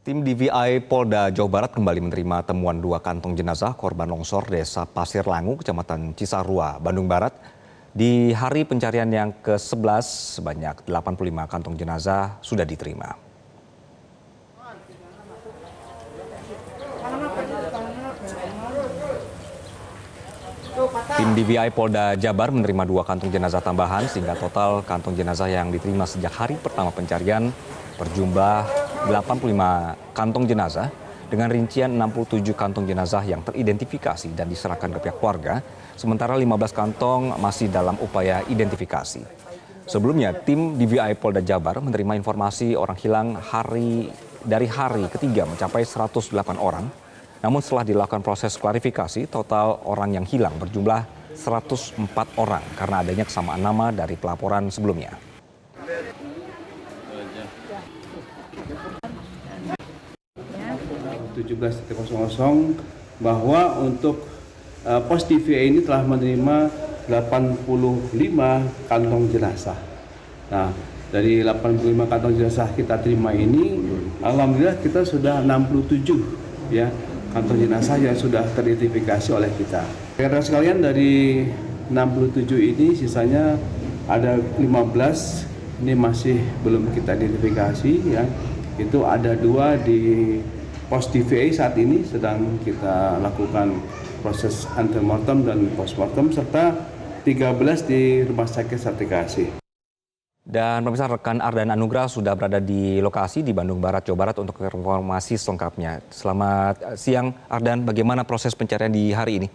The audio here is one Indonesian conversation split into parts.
Tim DVI Polda Jawa Barat kembali menerima temuan 2 kantong jenazah korban longsor Desa Pasir Langu, Kecamatan Cisarua, Bandung Barat. Di hari pencarian yang ke-11, sebanyak 85 kantong jenazah sudah diterima. Tim DVI Polda Jabar menerima 2 kantong jenazah tambahan sehingga total kantong jenazah yang diterima sejak hari pertama pencarian berjumlah 85 kantong jenazah dengan rincian 67 kantong jenazah yang teridentifikasi dan diserahkan ke pihak keluarga, sementara 15 kantong masih dalam upaya identifikasi. Sebelumnya, tim DVI Polda Jabar menerima informasi orang hilang dari hari ketiga mencapai 108 orang. Namun setelah dilakukan proses klarifikasi, total orang yang hilang berjumlah 104 orang karena adanya kesamaan nama dari pelaporan sebelumnya. Bahwa untuk pos DVI ini telah menerima 85 kantong jenazah. Nah, dari 85 kantong jenazah kita terima ini, alhamdulillah kita sudah 67 ya kantong jenazah yang sudah teridentifikasi oleh kita. Rekan-rekan sekalian, dari 67 ini sisanya ada 15 ini masih belum kita identifikasi ya. Itu ada 2 di pos DVI saat ini sedang kita lakukan proses antemortem dan postmortem, serta 13 di Rumah Sakit Sartikasi. Dan pemirsa, rekan Ardan Anugrah sudah berada di lokasi di Bandung Barat, Jawa Barat untuk informasi selengkapnya. Selamat siang Ardan, bagaimana proses pencarian di hari ini?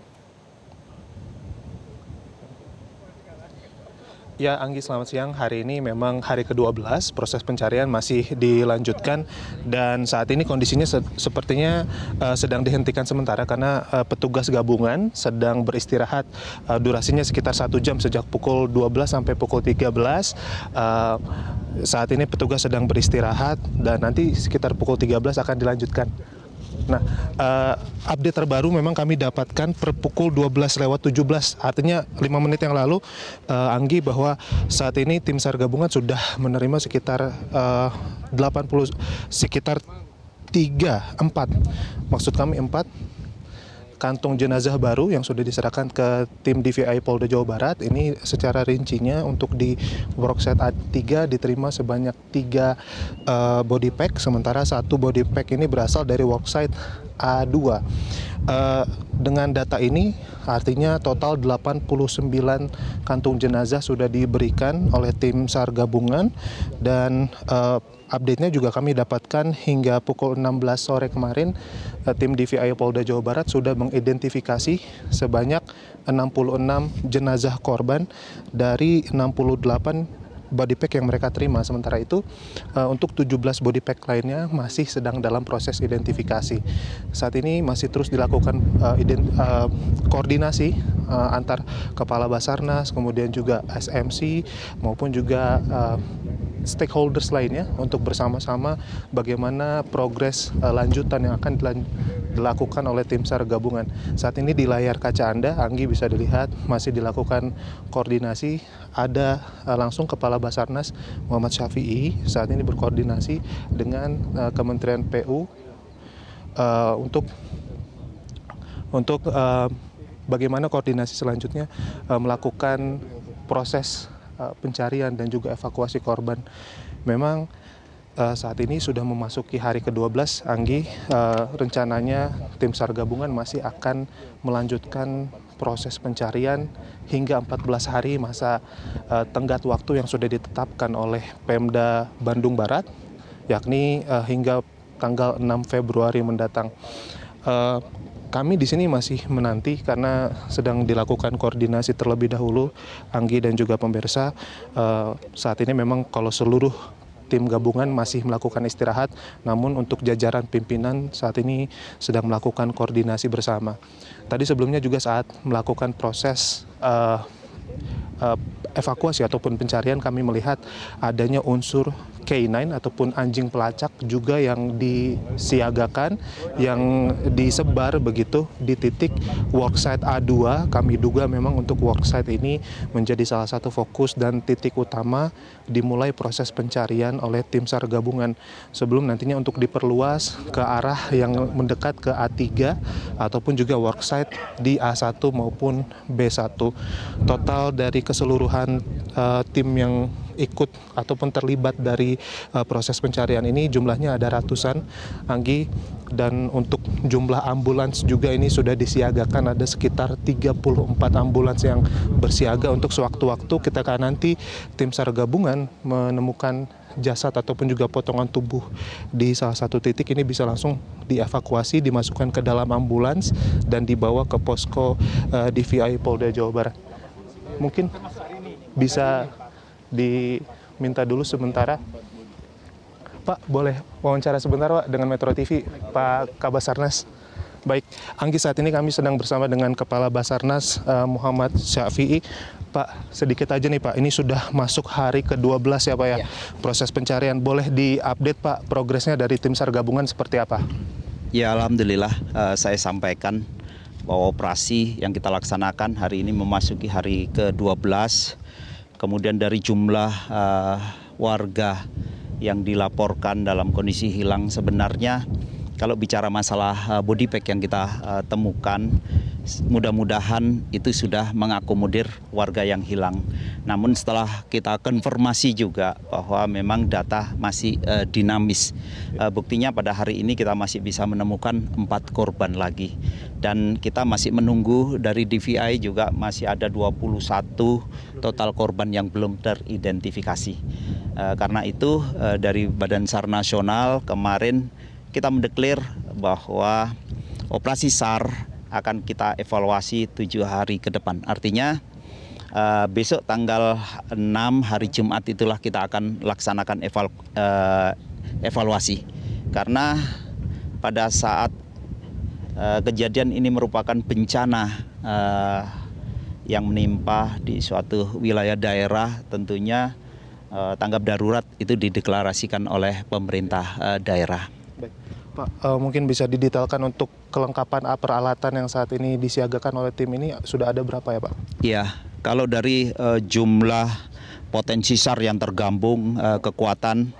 Ya, Anggi, selamat siang. Hari ini memang hari ke-12, proses pencarian masih dilanjutkan dan saat ini kondisinya sepertinya sedang dihentikan sementara karena petugas gabungan sedang beristirahat. Durasinya sekitar 1 jam sejak pukul 12 sampai pukul 13. Saat ini petugas sedang beristirahat dan nanti sekitar pukul 13 akan dilanjutkan. Nah, update terbaru memang kami dapatkan per pukul 12:17, artinya 5 menit yang lalu, Anggi, bahwa saat ini tim SAR gabungan sudah menerima sekitar 4 kantong jenazah baru yang sudah diserahkan ke tim DVI Polda Jawa Barat. Ini secara rincinya untuk di worksite A3 diterima sebanyak 3 body pack, sementara 1 body pack ini berasal dari worksite A2. Dengan data ini artinya total 89 kantung jenazah sudah diberikan oleh tim SAR gabungan dan update-nya juga kami dapatkan hingga pukul 16 sore kemarin, tim DVI Polda Jawa Barat sudah mengidentifikasi sebanyak 66 jenazah korban dari 68 body pack yang mereka terima. Sementara itu untuk 17 body pack lainnya masih sedang dalam proses identifikasi. Saat ini masih terus dilakukan koordinasi antar Kepala Basarnas, kemudian juga SMC maupun juga stakeholders lainnya untuk bersama-sama bagaimana progres lanjutan yang akan dilakukan oleh tim SAR gabungan. Saat ini di layar kaca Anda, Anggi, bisa dilihat masih dilakukan koordinasi. Ada langsung Kepala Basarnas Muhammad Syafi'i saat ini berkoordinasi dengan Kementerian PU untuk bagaimana koordinasi selanjutnya melakukan proses pencarian dan juga evakuasi korban. Memang saat ini sudah memasuki hari ke-12, Anggi. Rencananya tim SAR gabungan masih akan melanjutkan proses pencarian hingga 14 hari masa tenggat waktu yang sudah ditetapkan oleh Pemda Bandung Barat, yakni hingga tanggal 6 Februari mendatang. Kami di sini masih menanti karena sedang dilakukan koordinasi terlebih dahulu, Anggi dan juga pemirsa. Saat ini memang kalau seluruh tim gabungan masih melakukan istirahat, namun untuk jajaran pimpinan saat ini sedang melakukan koordinasi bersama. Tadi sebelumnya juga saat melakukan proses evakuasi ataupun pencarian, kami melihat adanya unsur K9 ataupun anjing pelacak juga yang disiagakan, yang disebar begitu di titik worksite A2. Kami duga memang untuk worksite ini menjadi salah satu fokus dan titik utama dimulai proses pencarian oleh tim SAR gabungan sebelum nantinya untuk diperluas ke arah yang mendekat ke A3 ataupun juga worksite di A1 maupun B1. Total dari keseluruhan tim yang ikut ataupun terlibat dari proses pencarian ini jumlahnya ada ratusan, Anggi, dan untuk jumlah ambulans juga ini sudah disiagakan, ada sekitar 34 ambulans yang bersiaga untuk sewaktu-waktu ketika nanti tim SAR gabungan menemukan jasad ataupun juga potongan tubuh di salah satu titik ini bisa langsung dievakuasi, dimasukkan ke dalam ambulans dan dibawa ke posko DVI Polda Jawa Barat. Mungkin bisa diminta dulu sementara. Pak, boleh wawancara sebentar Pak dengan Metro TV, Pak Kabasarnas. Baik, Anggi, saat ini kami sedang bersama dengan Kepala Basarnas Muhammad Syafi'i. Pak, sedikit aja nih Pak, ini sudah masuk hari ke-12 ya Pak ya, proses pencarian. Boleh diupdate Pak progresnya dari tim SAR gabungan seperti apa? Ya, alhamdulillah saya sampaikan bahwa operasi yang kita laksanakan hari ini memasuki hari ke-12. Kemudian dari jumlah warga yang dilaporkan dalam kondisi hilang, sebenarnya kalau bicara masalah body pack yang kita temukan, mudah-mudahan itu sudah mengakomodir warga yang hilang. Namun setelah kita konfirmasi juga bahwa memang data masih dinamis. Buktinya pada hari ini kita masih bisa menemukan 4 korban lagi. Dan kita masih menunggu dari DVI juga masih ada 21 total korban yang belum teridentifikasi. Karena itu dari Badan SAR Nasional kemarin kita mendeklar bahwa operasi SAR akan kita evaluasi 7 hari ke depan. Artinya besok tanggal 6 hari Jumat itulah kita akan laksanakan evaluasi. Karena pada saat kejadian ini merupakan bencana yang menimpa di suatu wilayah daerah, tentunya tanggap darurat itu dideklarasikan oleh pemerintah daerah. Baik. Pak, mungkin bisa didetailkan untuk kelengkapan peralatan yang saat ini disiagakan oleh tim ini sudah ada berapa ya Pak? Iya, kalau dari jumlah potensi SAR yang tergabung kekuatan,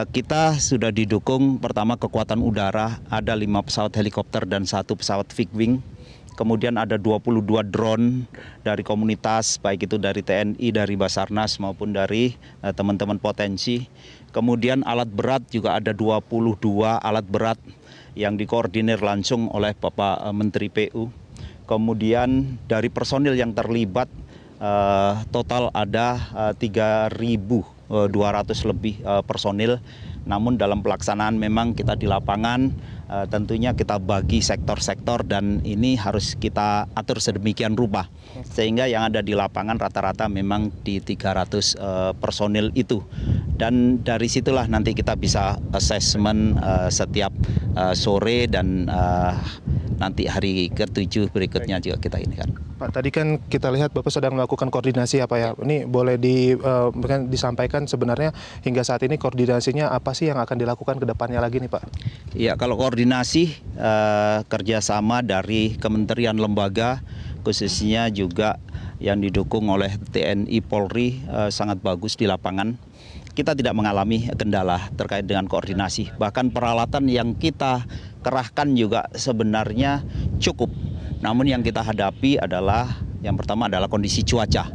kita sudah didukung pertama kekuatan udara, ada 5 pesawat helikopter dan 1 pesawat fixed wing. Kemudian ada 22 drone dari komunitas, baik itu dari TNI, dari Basarnas maupun dari teman-teman potensi. Kemudian alat berat juga ada 22 alat berat yang dikoordinir langsung oleh Bapak Menteri PU. Kemudian dari personil yang terlibat total ada 3.200 lebih personil. Namun dalam pelaksanaan memang kita di lapangan tentunya kita bagi sektor-sektor dan ini harus kita atur sedemikian rupa. Sehingga yang ada di lapangan rata-rata memang di 300 personil itu. Dan dari situlah nanti kita bisa assessment setiap sore dan nanti hari ke-7 berikutnya juga kita ini kan. Pak, tadi kan kita lihat Bapak sedang melakukan koordinasi apa ya? Ini boleh disampaikan sebenarnya hingga saat ini koordinasinya apa sih yang akan dilakukan ke depannya lagi nih Pak? Iya, kalau koordinasi kerjasama dari kementerian lembaga khususnya juga yang didukung oleh TNI Polri sangat bagus di lapangan. Kita tidak mengalami kendala terkait dengan koordinasi. Bahkan peralatan yang kita kerahkan juga sebenarnya cukup. Namun yang kita hadapi adalah yang pertama adalah kondisi cuaca,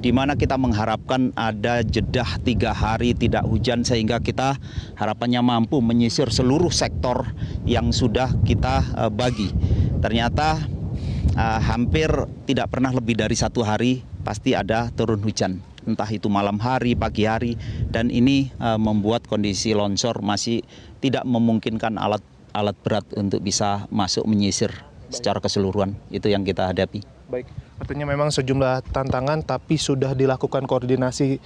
di mana kita mengharapkan ada jeda 3 hari tidak hujan sehingga kita harapannya mampu menyisir seluruh sektor yang sudah kita bagi. Ternyata hampir tidak pernah lebih dari 1 hari pasti ada turun hujan, entah itu malam hari, pagi hari, dan ini membuat kondisi longsor masih tidak memungkinkan alat berat untuk bisa masuk menyisir secara keseluruhan. Itu yang kita hadapi. Baik, Artinya memang sejumlah tantangan tapi sudah dilakukan koordinasi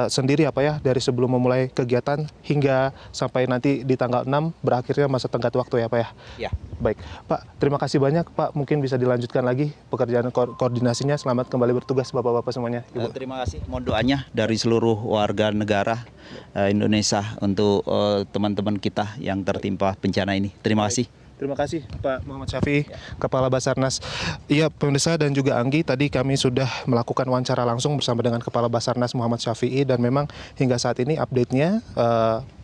sendiri ya Pak ya, dari sebelum memulai kegiatan hingga sampai nanti di tanggal 6 berakhirnya masa tenggat waktu ya Pak ya? Ya. Baik, Pak, terima kasih banyak Pak. Mungkin bisa dilanjutkan lagi pekerjaan koordinasinya. Selamat kembali bertugas Bapak-Bapak semuanya. Ibu. Terima kasih. Mohon doanya dari seluruh warga negara Indonesia untuk teman-teman kita yang tertimpa bencana ini. Terima kasih. Terima kasih Pak Muhammad Syafi'i, Kepala Basarnas. Iya pemirsa dan juga Anggi, tadi kami sudah melakukan wawancara langsung bersama dengan Kepala Basarnas Muhammad Syafi'i dan memang hingga saat ini update-nya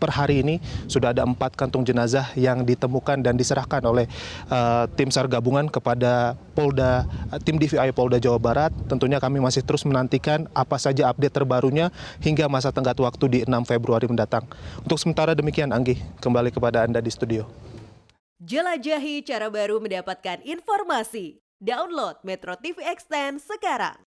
per hari ini sudah ada 4 kantung jenazah yang ditemukan dan diserahkan oleh tim SAR gabungan kepada tim DVI Polda Jawa Barat. Tentunya kami masih terus menantikan apa saja update terbarunya hingga masa tenggat waktu di 6 Februari mendatang. Untuk sementara demikian Anggi, kembali kepada Anda di studio. Jelajahi cara baru mendapatkan informasi. Download Metro TV Extend sekarang.